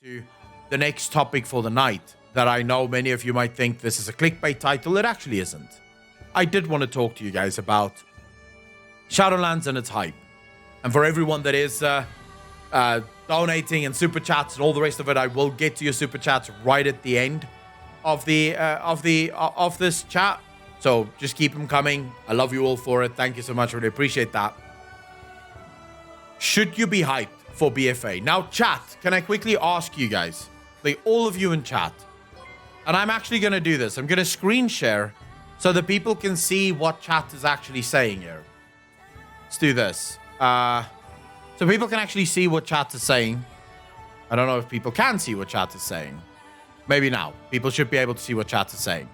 to the next topic for the night that I know many of you might think this is a clickbait title. It actually isn't. I did want to talk to you guys about Shadowlands and its hype. And for everyone that is donating and super chats and all the rest of it, I will get to your super chats right at the end of this chat. So just keep them coming. I love you all for it. Thank you so much. I really appreciate that. Should you be hyped for BFA? Now, chat, can I quickly ask you guys, like all of you in chat, and I'm actually going to do this. I'm going to screen share so that people can see what chat is actually saying here. Let's do this. So people can actually see what chat is saying. I don't know if people can see what chat is saying. Maybe now. People should be able to see what chat is saying.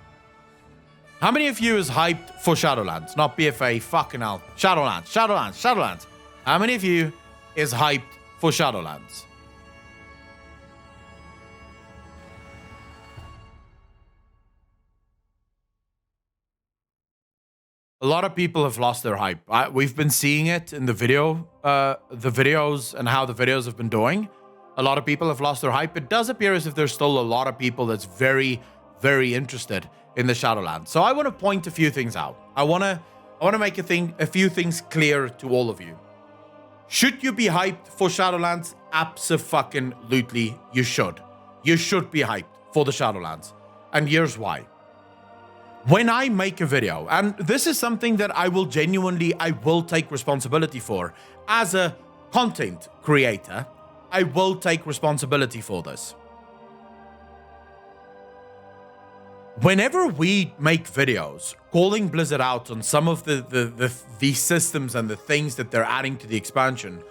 How many of you is hyped for Shadowlands? Not BFA, fucking hell. Shadowlands, Shadowlands, Shadowlands. How many of you is hyped for Shadowlands? A lot of people have lost their hype. We've been seeing it in the videos and how the videos have been doing. A lot of people have lost their hype. It does appear as if there's still a lot of people that's very, very interested in the Shadowlands. So I want to point a few things out. I want to make a few things clear to all of you. Should you be hyped for Shadowlands? Abso-fucking-lutely, you should. You should be hyped for the Shadowlands. And here's why. When I make a video, and this is something that I will take responsibility for. As a content creator, I will take responsibility for this. Whenever we make videos calling Blizzard out on some of the systems and the things that they're adding to the expansion,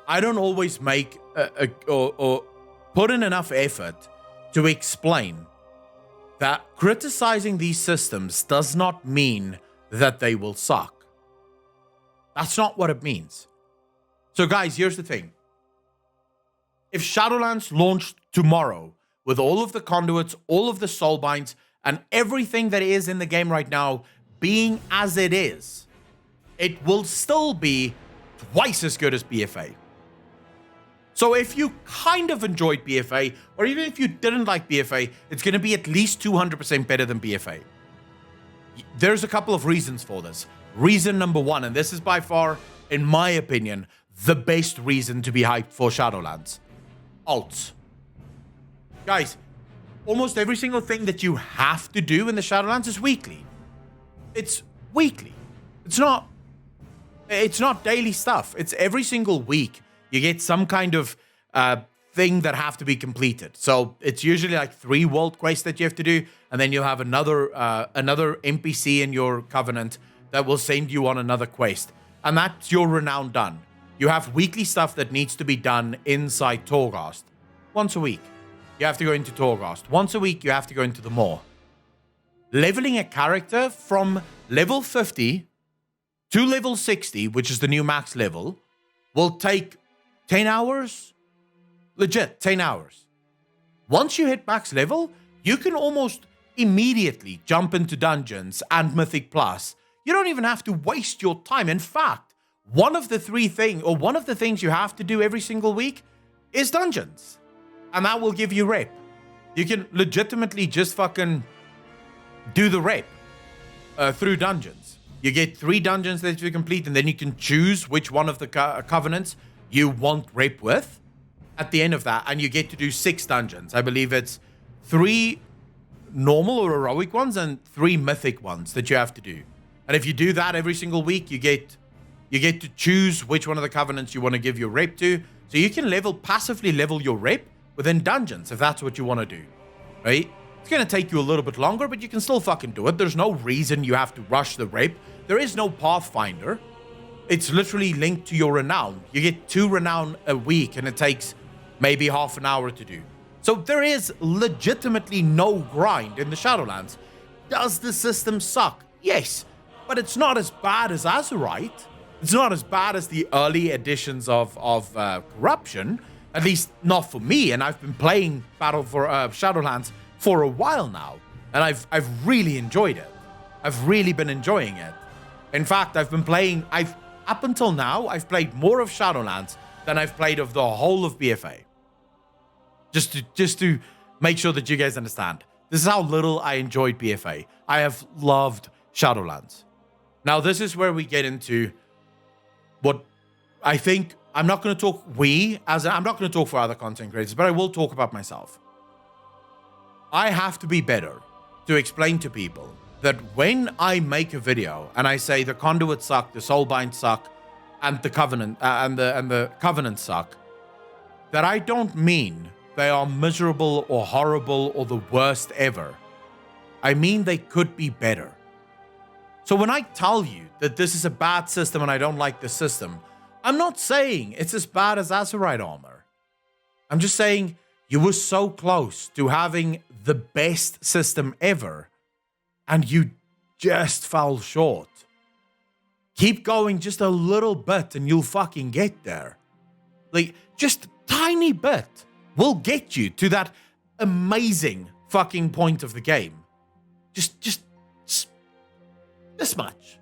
I don't always make or put in enough effort to explain that criticizing these systems does not mean that they will suck. That's not what it means. So guys, here's the thing. If Shadowlands launched tomorrow with all of the conduits, all of the soulbinds, and everything that is in the game right now being as it is, it will still be twice as good as BFA. So if you kind of enjoyed BFA, or even if you didn't like BFA, it's going to be at least 200% better than BFA. There's a couple of reasons for this. Reason number one, and this is by far, in my opinion, the best reason to be hyped for Shadowlands. Alts. Guys, almost every single thing that you have to do in the Shadowlands is weekly. It's weekly. It's not daily stuff. It's every single week. You get some kind of thing that have to be completed. So it's usually like 3 world quests that you have to do, and then you'll have another NPC in your covenant that will send you on another quest, and that's your renown done. You have weekly stuff that needs to be done inside Torghast. Once a week, you have to go into Torghast. Once a week, you have to go into the Maw. Leveling a character from level 50 to level 60, which is the new max level, will take 10 hours? Legit, 10 hours. Once you hit max level, you can almost immediately jump into dungeons and Mythic Plus. You don't even have to waste your time. In fact, one of the things you have to do every single week is dungeons. And that will give you rep. You can legitimately just fucking do the rep through dungeons. You get 3 dungeons that you complete, and then you can choose which one of the covenants you want rep with at the end of that, and you get to do 6 dungeons. I believe it's 3 normal or heroic ones and 3 mythic ones that you have to do. And if you do that every single week, you get to choose which one of the covenants you want to give your rep to. So you can passively level your rep within dungeons if that's what you want to do, right? It's going to take you a little bit longer, but you can still fucking do it. There's no reason you have to rush the rep. There is no Pathfinder. It's literally linked to your renown. You get 2 renown a week, and it takes maybe half an hour to do. So there is legitimately no grind in the Shadowlands. Does the system suck? Yes, but it's not as bad as Azurite. It's not as bad as the early editions of Corruption, at least not for me. And I've been playing Shadowlands for a while now, and I've really enjoyed it. I've really been enjoying it. In fact, up until now, I've played more of Shadowlands than I've played of the whole of BFA. Just to make sure that you guys understand. This is how little I enjoyed BFA. I have loved Shadowlands. Now, this is where we get into what I think. I'm not going to talk I'm not going to talk for other content creators, but I will talk about myself. I have to be better to explain to people that when I make a video and I say the conduits suck, the soulbind suck, and the covenant and the covenants suck, that I don't mean they are miserable or horrible or the worst ever. I mean they could be better. So when I tell you that this is a bad system and I don't like the system, I'm not saying it's as bad as Azerite armor. I'm just saying you were so close to having the best system ever, and you just fell short. Keep going just a little bit and you'll fucking get there. Like, just a tiny bit will get you to that amazing fucking point of the game. Just this much.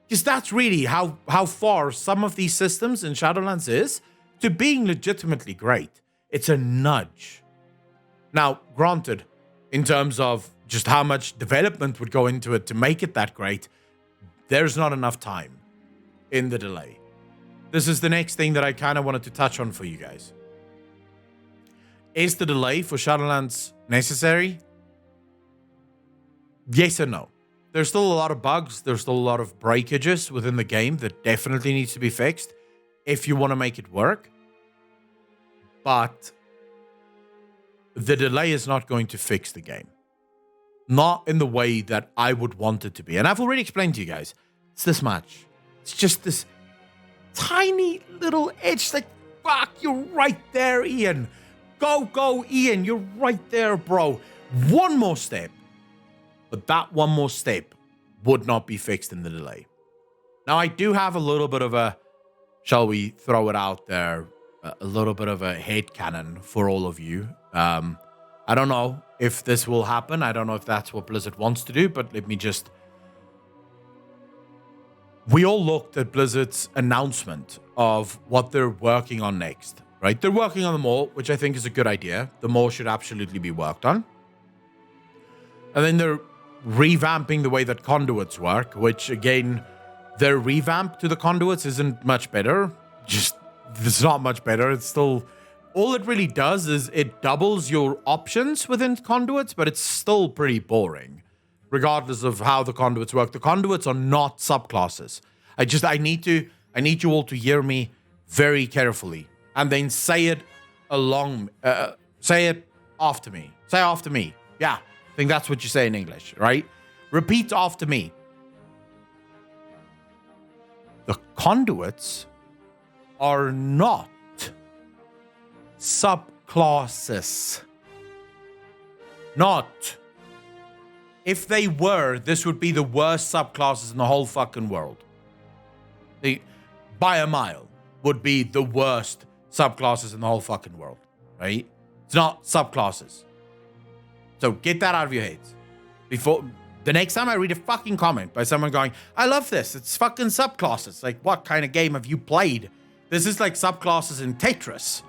Because that's really how far some of these systems in Shadowlands is to being legitimately great. It's a nudge. Now, granted, in terms of just how much development would go into it to make it that great, there's not enough time in the delay. This is the next thing that I kind of wanted to touch on for you guys. Is the delay for Shadowlands necessary? Yes and no. There's still a lot of bugs. There's still a lot of breakages within the game that definitely needs to be fixed if you want to make it work. But the delay is not going to fix the game. Not in the way that I would want it to be. And I've already explained to you guys. It's this much. It's just this tiny little edge. Like, fuck, you're right there, Ian. Go, Ian. You're right there, bro. One more step. But that one more step would not be fixed in the delay. Now, I do have a little bit of a, shall we throw it out there, a little bit of a headcanon for all of you. I don't know if this will happen. I don't know if that's what Blizzard wants to do, but let me just... We all looked at Blizzard's announcement of what they're working on next, right? They're working on the maw, which I think is a good idea. The maw should absolutely be worked on. And then they're revamping the way that conduits work, which again, their revamp to the conduits isn't much better. Just, it's not much better. It's still, all it really does is it doubles your options within conduits, but it's still pretty boring, regardless of how the conduits work. The conduits are not subclasses. I need you all to hear me very carefully and then say it say it after me. Say after me. Yeah. I think that's what you say in English, right? Repeat after me. The conduits are not subclasses. Not. If they were, this would be the worst subclasses in the whole fucking world. They, by a mile, would be the worst subclasses in the whole fucking world, right? It's not subclasses. So get that out of your heads. Before the next time I read a fucking comment by someone going, I love this, it's fucking subclasses. Like, what kind of game have you played? This is like subclasses in Tetris,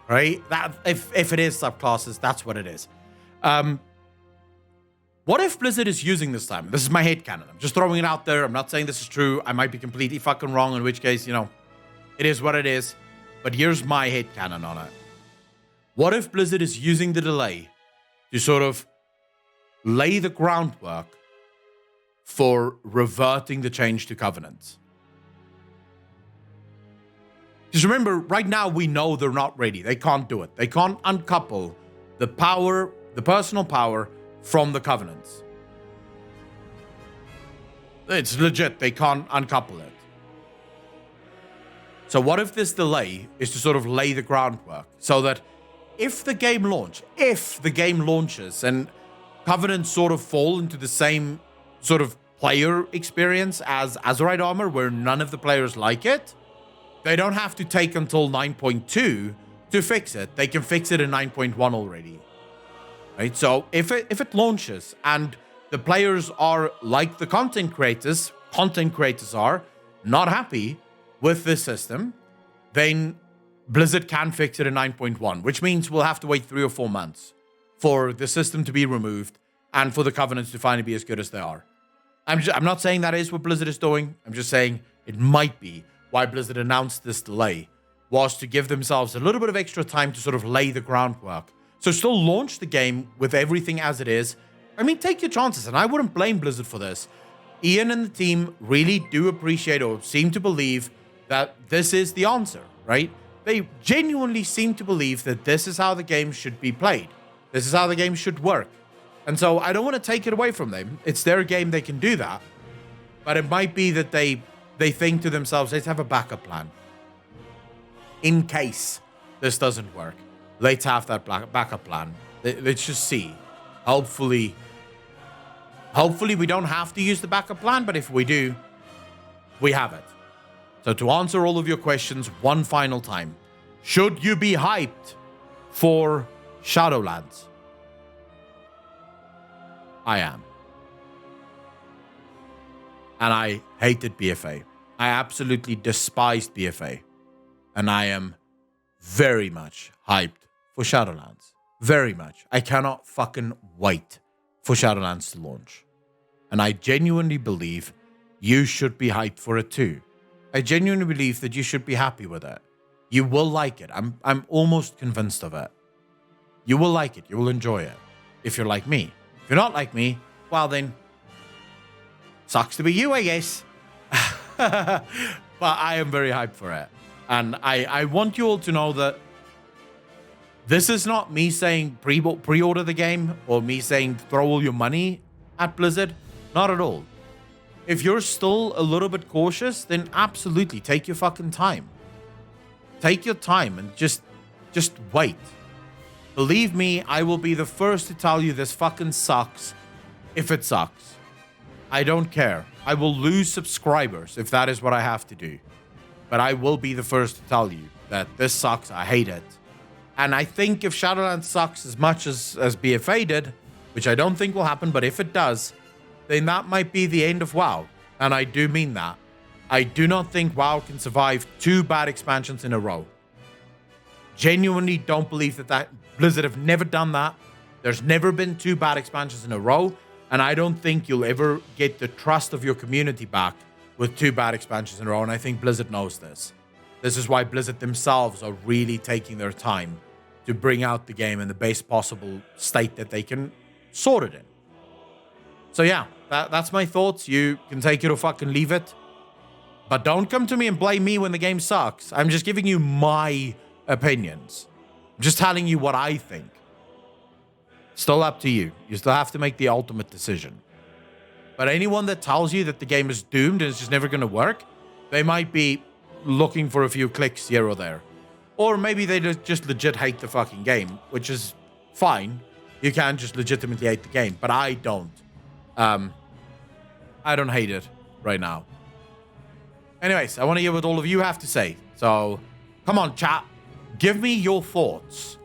right? That if it is subclasses, that's what it is. What if Blizzard is using this time? This is my headcanon. I'm just throwing it out there. I'm not saying this is true. I might be completely fucking wrong, in which case, it is what it is. But here's my headcanon on it. What if Blizzard is using the delay to sort of lay the groundwork for reverting the change to covenants? Just remember, right now we know they're not ready. They can't do it. They can't uncouple the power, the personal power, from the covenants. It's legit. They can't uncouple it. So what if this delay is to sort of lay the groundwork so that if the game launches and covenants sort of fall into the same sort of player experience as Azerite armor, where none of the players like it, they don't have to take until 9.2 to fix it. They can fix it in 9.1 already. Right? So if it launches and the players are like the content creators are not happy with this system, then Blizzard can fix it in 9.1, which means we'll have to wait 3 or 4 months for the system to be removed and for the covenants to finally be as good as they are. I'm not saying that is what Blizzard is doing. I'm just saying it might be why Blizzard announced this delay, was to give themselves a little bit of extra time to sort of lay the groundwork. So still launch the game with everything as it is. I mean, take your chances, and I wouldn't blame Blizzard for this. Ian and the team really do appreciate or seem to believe that this is the answer, right? They genuinely seem to believe that this is how the game should be played. This is how the game should work. And so I don't want to take it away from them. It's their game, they can do that. But it might be that they think to themselves, let's have a backup plan. In case this doesn't work, let's have that backup plan. Let's just see. Hopefully we don't have to use the backup plan, but if we do, we have it. So to answer all of your questions one final time, should you be hyped for Shadowlands? I am. And I hated BFA. I absolutely despised BFA. And I am very much hyped for Shadowlands. Very much. I cannot fucking wait for Shadowlands to launch. And I genuinely believe you should be hyped for it too. I genuinely believe that you should be happy with it. You will like it. I'm almost convinced of it. You will like it. You will enjoy it. If you're like me. If you're not like me, well then, sucks to be you, I guess. But I am very hyped for it. And I want you all to know that this is not me saying pre-order the game or me saying throw all your money at Blizzard. Not at all. If you're still a little bit cautious, then absolutely take your fucking time. Take your time and just wait. Believe me, I will be the first to tell you this fucking sucks if it sucks. I don't care. I will lose subscribers if that is what I have to do. But I will be the first to tell you that this sucks. I hate it. And I think if Shadowlands sucks as much as BFA did, which I don't think will happen, but if it does, then that might be the end of WoW. And I do mean that. I do not think WoW can survive 2 bad expansions in a row. Genuinely don't believe that Blizzard have never done that. There's never been 2 bad expansions in a row. And I don't think you'll ever get the trust of your community back with 2 bad expansions in a row. And I think Blizzard knows this. This is why Blizzard themselves are really taking their time to bring out the game in the best possible state that they can sort it in. So yeah, that's my thoughts. You can take it or fucking leave it. But don't come to me and blame me when the game sucks. I'm just giving you my opinions. I'm just telling you what I think. Still up to you. You still have to make the ultimate decision. But anyone that tells you that the game is doomed and it's just never going to work, they might be looking for a few clicks here or there. Or maybe they just legit hate the fucking game, which is fine. You can just legitimately hate the game, but I don't. I don't hate it right now. Anyways, I want to hear what all of you have to say. So, come on, chat. Give me your thoughts